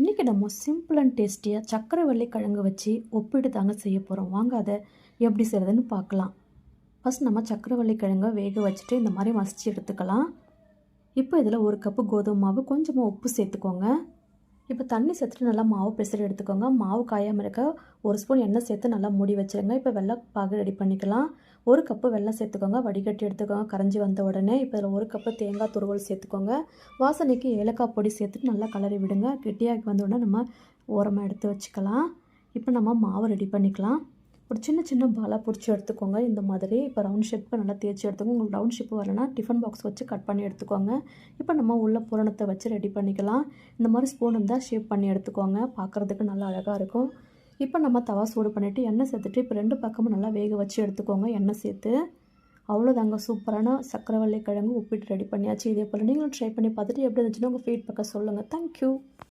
இன்றைக்கி நம்ம simple and டேஸ்டியாக சக்கரவள்ளி கிழங்கு வச்சு ஒப்பிட்டு தாங்க செய்ய போகிறோம். வாங்க அதை எப்படி செய்கிறதுன்னு பார்க்கலாம். ஃபஸ்ட் நம்ம சக்கரவள்ளி கிழங்கை வேக வச்சுட்டு இந்த மாதிரி மசிச்சு எடுத்துக்கலாம். இப்போ இதில் 1 கப்பு கோதுமை மாவு, கொஞ்சமாக உப்பு சேர்த்துக்கோங்க. இப்போ தண்ணி சேர்த்துட்டு நல்லா மாவு பிசைஞ்சு எடுத்துக்கோங்க. மாவு காயாமல் இருக்க 1 ஸ்பூன் எண்ணெய் சேர்த்து நல்லா மூடி வச்சுருங்க. இப்போ வெள்ளைப்பாகு ரெடி பண்ணிக்கலாம். 1 கப்பு வெல்லம் சேர்த்துக்கோங்க. வடிகட்டி எடுத்துக்கோங்க கரைஞ்சி வந்த உடனே. இப்போ இதில் 1 கப்பு தேங்காய் துருவல் சேர்த்துக்கோங்க. வாசனைக்கு ஏலக்காய் பொடி சேர்த்துட்டு நல்லா கலரி விடுங்க. கெட்டியாகி வந்த உடனே நம்ம ஓரமாக எடுத்து வச்சுக்கலாம். இப்போ நம்ம மாவு ரெடி பண்ணிக்கலாம். ஒரு சின்ன சின்ன பாலாக பிடிச்சி எடுத்துக்கோங்க. இந்த மாதிரி இப்போ ரவுண்ட் ஷேப்புக்கு நல்லா தேய்ச்சி எடுத்துக்கோங்க. உங்களுக்கு ரவுண்ட் ஷேப்பு வரலைன்னா டிஃபன் பாக்ஸ் வச்சு கட் பண்ணி எடுத்துக்கோங்க. இப்போ நம்ம உள்ள பூரணத்தை வச்சு ரெடி பண்ணிக்கலாம். இந்த மாதிரி ஸ்பூன் இருந்தால் ஷேப் பண்ணி எடுத்துக்கோங்க. பார்க்குறதுக்கு நல்லா அழகாக இருக்கும். இப்போ நம்ம தவா சூடு பண்ணிவிட்டு எண்ணெய் சேர்த்துட்டு இப்போ 2 பக்கமும் நல்லா வேக வச்சு எடுத்துக்கோங்க எண்ணெய் சேர்த்து. அவ்வளோதாங்க, சூப்பரான சக்கரவள்ளி கிழங்கு உப்பிட்டு ரெடி பண்ணியாச்சு. இதே போல் நீங்களும் ட்ரை பண்ணி பார்த்துட்டு எப்படி இருந்துச்சுன்னா உங்கள் ஃபீட்பேக்கை சொல்லுங்கள். தேங்க்யூ.